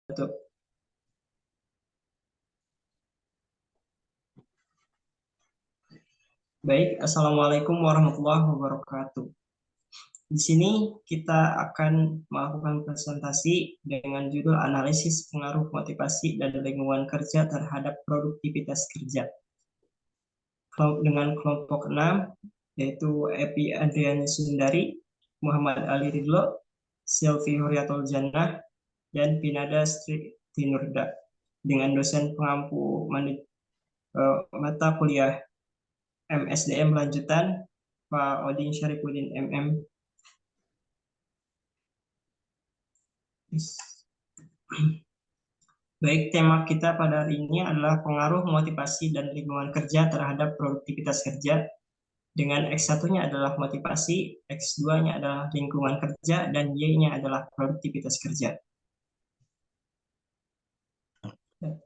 Betul. Baik, Assalamualaikum warahmatullahi wabarakatuh. Di sini kita akan melakukan presentasi dengan judul analisis pengaruh motivasi dan lingkungan kerja terhadap produktivitas kerja. Dengan kelompok 6, yaitu Epi Adriani Sundari, Muhammad Ali Ridlo, Silvi Huryatul Jannah, dan Pinada Tinurda, dengan dosen pengampu mata kuliah MSDM lanjutan Pak Odin Syarifuddin MM. Baik, tema kita pada hari ini adalah pengaruh motivasi dan lingkungan kerja terhadap produktivitas kerja. Dengan X1-nya adalah motivasi, X2-nya adalah lingkungan kerja, dan Y-nya adalah produktivitas kerja.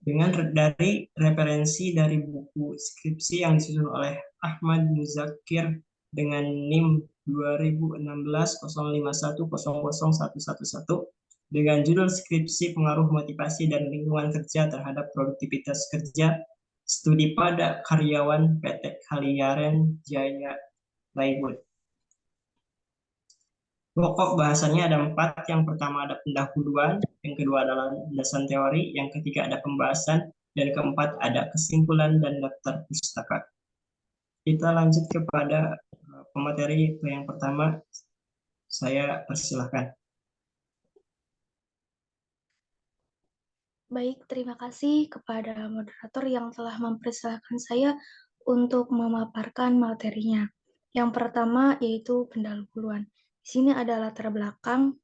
Dengan dari referensi dari buku skripsi yang disusun oleh Ahmad Muzakir dengan NIM 2016-051-00111 dengan judul skripsi pengaruh motivasi dan lingkungan kerja terhadap produktivitas kerja, studi pada karyawan PT Kaliaren Jaya Plywood. Pokok bahasanya ada 4. Yang pertama ada pendahuluan, yang kedua adalah landasan teori, yang ketiga ada pembahasan, dan keempat ada kesimpulan dan daftar pustaka. Kita lanjut kepada pemateri yang pertama. Saya persilahkan. Baik, terima kasih kepada moderator yang telah mempersilahkan saya untuk memaparkan materinya. Yang pertama yaitu pendahuluan. Di sini ada latar belakang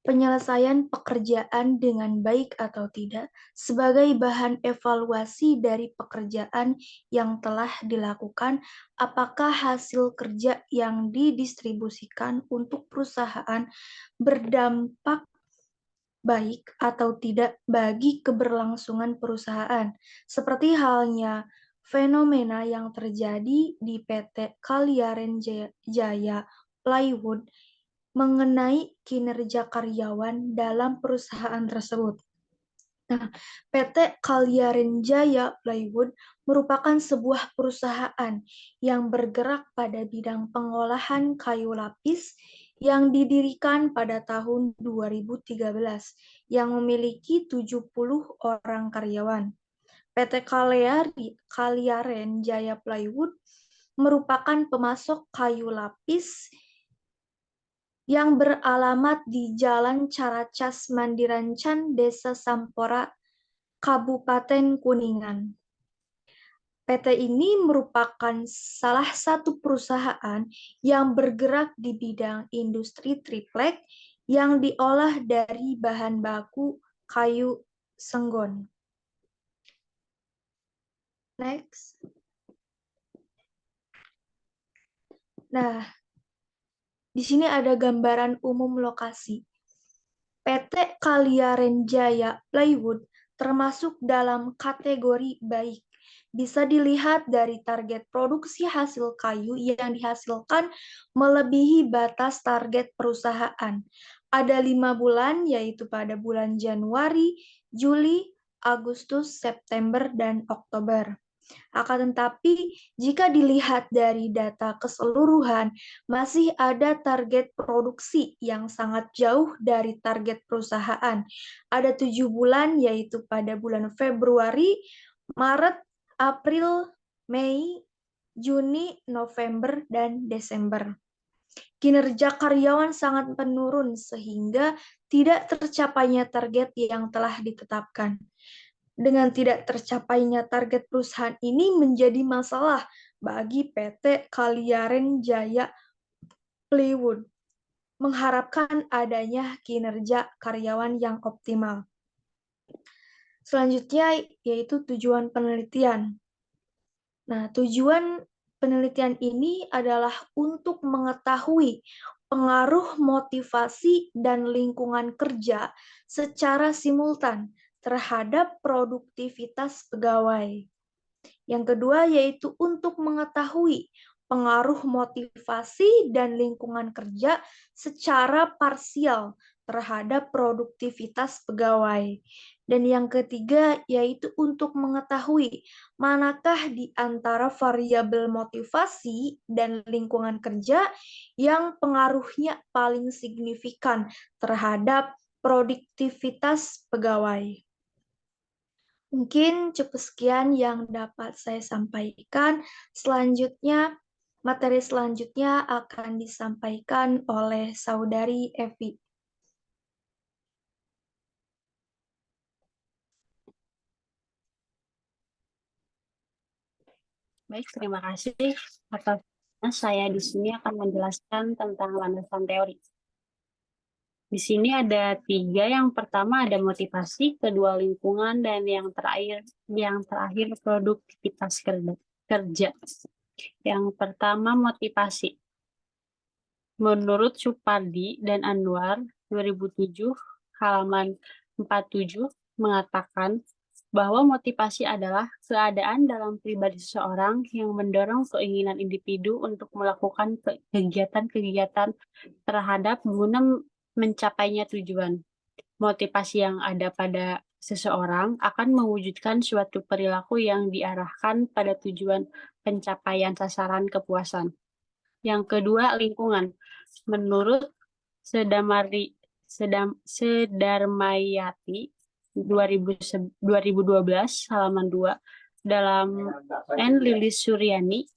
penyelesaian pekerjaan dengan baik atau tidak sebagai bahan evaluasi dari pekerjaan yang telah dilakukan, apakah hasil kerja yang didistribusikan untuk perusahaan berdampak baik atau tidak bagi keberlangsungan perusahaan, seperti halnya fenomena yang terjadi di PT Kaliaren Jaya Plywood mengenai kinerja karyawan dalam perusahaan tersebut. Nah, PT Kaliaren Jaya Plywood merupakan sebuah perusahaan yang bergerak pada bidang pengolahan kayu lapis yang didirikan pada tahun 2013 yang memiliki 70 orang karyawan. PT Kaliaren Jaya Plywood merupakan pemasok kayu lapis yang beralamat di Jalan Caracas Mandirancan, Desa Sampora, Kabupaten Kuningan. PT ini merupakan salah satu perusahaan yang bergerak di bidang industri triplek yang diolah dari bahan baku kayu senggon. Next. Nah, di sini ada gambaran umum lokasi. PT Kaliaren Jaya Plywood termasuk dalam kategori baik. Bisa dilihat dari target produksi hasil kayu yang dihasilkan melebihi batas target perusahaan. Ada 5 bulan, yaitu pada bulan Januari, Juli, Agustus, September, dan Oktober. Akan tetapi, jika dilihat dari data keseluruhan, masih ada target produksi yang sangat jauh dari target perusahaan. Ada 7 bulan, yaitu pada bulan Februari, Maret, April, Mei, Juni, November, dan Desember. Kinerja karyawan sangat menurun sehingga tidak tercapainya target yang telah ditetapkan. Dengan tidak tercapainya target perusahaan ini menjadi masalah bagi PT Kaliaren Jaya Plywood, mengharapkan adanya kinerja karyawan yang optimal. Selanjutnya yaitu tujuan penelitian. Nah, tujuan penelitian ini adalah untuk mengetahui pengaruh motivasi dan lingkungan kerja secara simultan terhadap produktivitas pegawai. Yang kedua yaitu untuk mengetahui pengaruh motivasi dan lingkungan kerja secara parsial terhadap produktivitas pegawai. Dan yang ketiga yaitu untuk mengetahui manakah di antara variabel motivasi dan lingkungan kerja yang pengaruhnya paling signifikan terhadap produktivitas pegawai. Mungkin cukup sekian yang dapat saya sampaikan. Selanjutnya, materi selanjutnya akan disampaikan oleh Saudari Evi. Baik, terima kasih. Atas saya di sini akan menjelaskan tentang landasan teori. Di sini ada 3. Yang pertama ada motivasi, kedua lingkungan, dan yang terakhir produktivitas kerja. Yang pertama motivasi. Menurut Supardi dan Anwar 2007 halaman 47 mengatakan bahwa motivasi adalah keadaan dalam pribadi seseorang yang mendorong keinginan individu untuk melakukan kegiatan-kegiatan terhadap guna mencapainya tujuan. Motivasi yang ada pada seseorang akan mewujudkan suatu perilaku yang diarahkan pada tujuan pencapaian sasaran kepuasan. Yang kedua, lingkungan. Menurut Sedarmayati 2012 halaman 2 dalam N. Lilis Suryani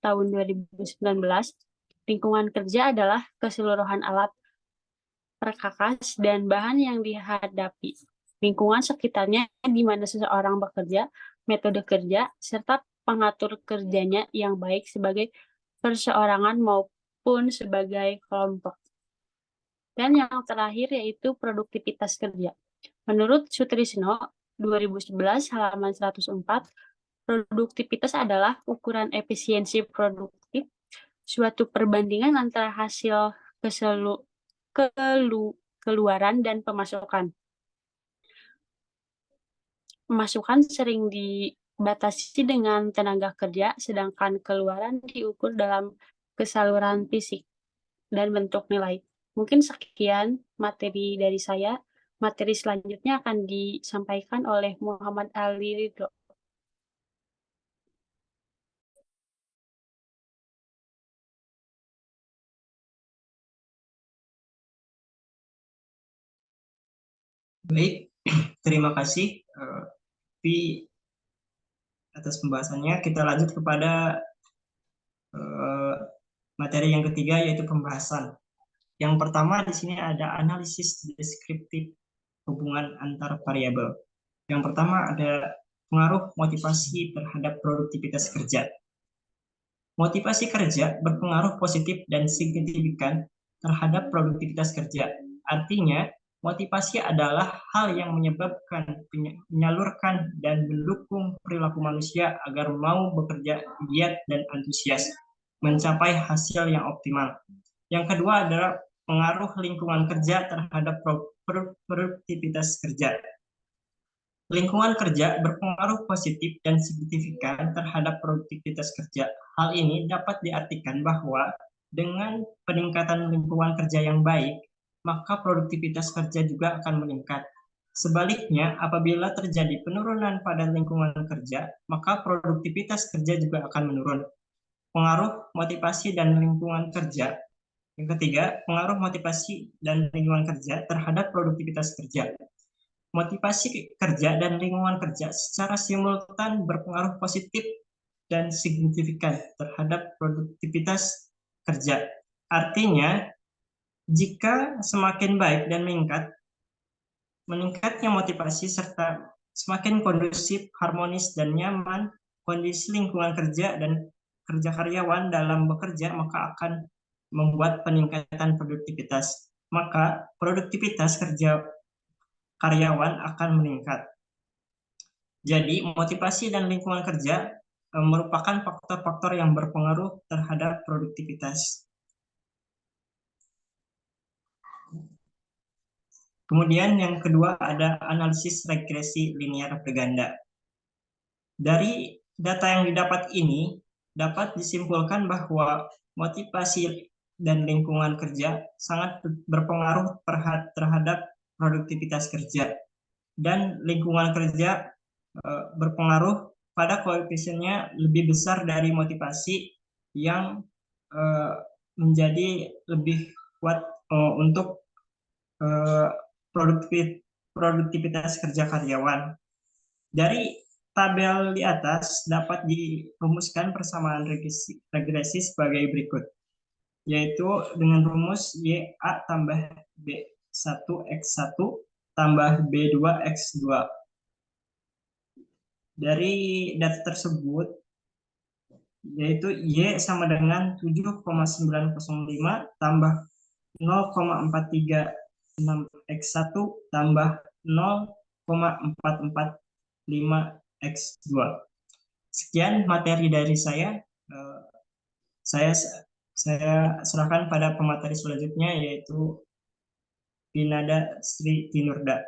tahun 2019, lingkungan kerja adalah keseluruhan alat perkakas dan bahan yang dihadapi. Lingkungan sekitarnya di mana seseorang bekerja, metode kerja, serta pengatur kerjanya yang baik sebagai perseorangan maupun sebagai kelompok. Dan yang terakhir yaitu produktivitas kerja. Menurut Sutrisno 2011 halaman 104, produktivitas adalah ukuran efisiensi produktif, suatu perbandingan antara hasil keluaran dan pemasukan. Pemasukan sering dibatasi dengan tenaga kerja, sedangkan keluaran diukur dalam kesaluran fisik dan bentuk nilai. Mungkin sekian materi dari saya. Materi selanjutnya akan disampaikan oleh Muhammad Ali Ridho. Baik, terima kasih Pi atas pembahasannya. Kita lanjut kepada materi yang ketiga yaitu pembahasan. Yang pertama di sini ada analisis deskriptif hubungan antar variabel. Yang pertama ada pengaruh motivasi terhadap produktivitas kerja. Motivasi kerja berpengaruh positif dan signifikan terhadap produktivitas kerja. Artinya, motivasi adalah hal yang menyebabkan, menyalurkan, dan mendukung perilaku manusia agar mau bekerja giat dan antusias, mencapai hasil yang optimal. Yang kedua adalah pengaruh lingkungan kerja terhadap produktivitas kerja. Lingkungan kerja berpengaruh positif dan signifikan terhadap produktivitas kerja. Hal ini dapat diartikan bahwa dengan peningkatan lingkungan kerja yang baik, maka produktivitas kerja juga akan meningkat. Sebaliknya, apabila terjadi penurunan pada lingkungan kerja, maka produktivitas kerja juga akan menurun. Pengaruh motivasi dan lingkungan kerja. Yang ketiga, pengaruh motivasi dan lingkungan kerja terhadap produktivitas kerja. Motivasi kerja dan lingkungan kerja secara simultan berpengaruh positif dan signifikan terhadap produktivitas kerja. Artinya, jika semakin baik dan meningkatnya motivasi serta semakin kondusif, harmonis, dan nyaman kondisi lingkungan kerja dan kerja karyawan dalam bekerja, maka akan membuat peningkatan produktivitas. Maka produktivitas kerja karyawan akan meningkat. Jadi, motivasi dan lingkungan kerja merupakan faktor-faktor yang berpengaruh terhadap produktivitas. Kemudian yang kedua ada analisis regresi linear berganda. Dari data yang didapat ini, dapat disimpulkan bahwa motivasi dan lingkungan kerja sangat berpengaruh terhadap produktivitas kerja. Dan lingkungan kerja berpengaruh pada koefisiennya lebih besar dari motivasi yang menjadi lebih kuat untuk produktivitas kerja karyawan. Dari tabel di atas dapat dirumuskan persamaan regresi sebagai berikut, yaitu dengan rumus YA tambah B1X1 tambah B2X2. Dari data tersebut, yaitu Y sama dengan 7,905 tambah 0,436X1 tambah 0,445X2. Sekian materi dari saya. Saya serahkan pada pemateri selanjutnya, yaitu Vinada Sri Tinurda.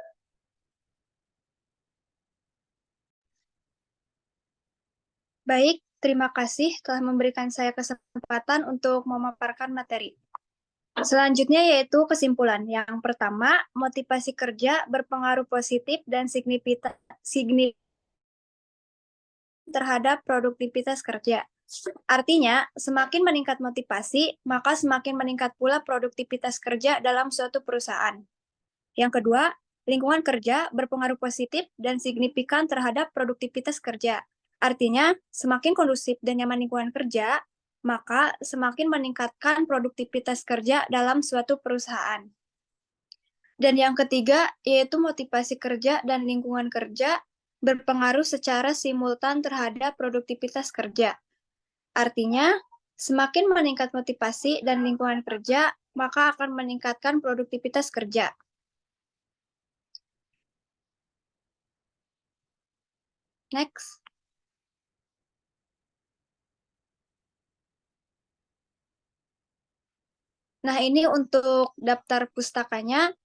Baik, terima kasih telah memberikan saya kesempatan untuk memaparkan materi. Selanjutnya yaitu kesimpulan. Yang pertama, motivasi kerja berpengaruh positif dan signifikan terhadap produktivitas kerja. Artinya, semakin meningkat motivasi, maka semakin meningkat pula produktivitas kerja dalam suatu perusahaan. Yang kedua, lingkungan kerja berpengaruh positif dan signifikan terhadap produktivitas kerja. Artinya, semakin kondusif dan nyaman lingkungan kerja, maka semakin meningkatkan produktivitas kerja dalam suatu perusahaan. Dan yang ketiga, yaitu motivasi kerja dan lingkungan kerja berpengaruh secara simultan terhadap produktivitas kerja. Artinya, semakin meningkat motivasi dan lingkungan kerja, maka akan meningkatkan produktivitas kerja. Next. Nah, ini untuk daftar pustakanya,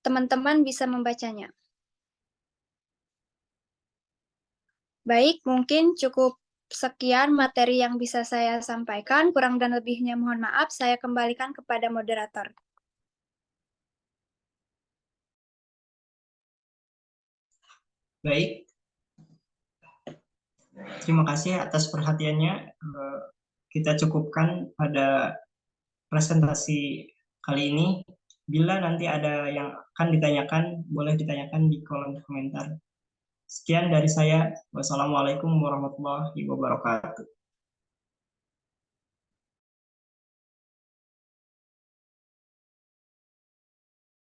teman-teman bisa membacanya. Baik, mungkin cukup sekian materi yang bisa saya sampaikan. Kurang dan lebihnya mohon maaf, saya kembalikan kepada moderator. Baik, terima kasih atas perhatiannya. Kita cukupkan pada presentasi kali ini. Bila nanti ada yang akan ditanyakan, boleh ditanyakan di kolom komentar. Sekian dari saya. Wassalamualaikum warahmatullahi wabarakatuh.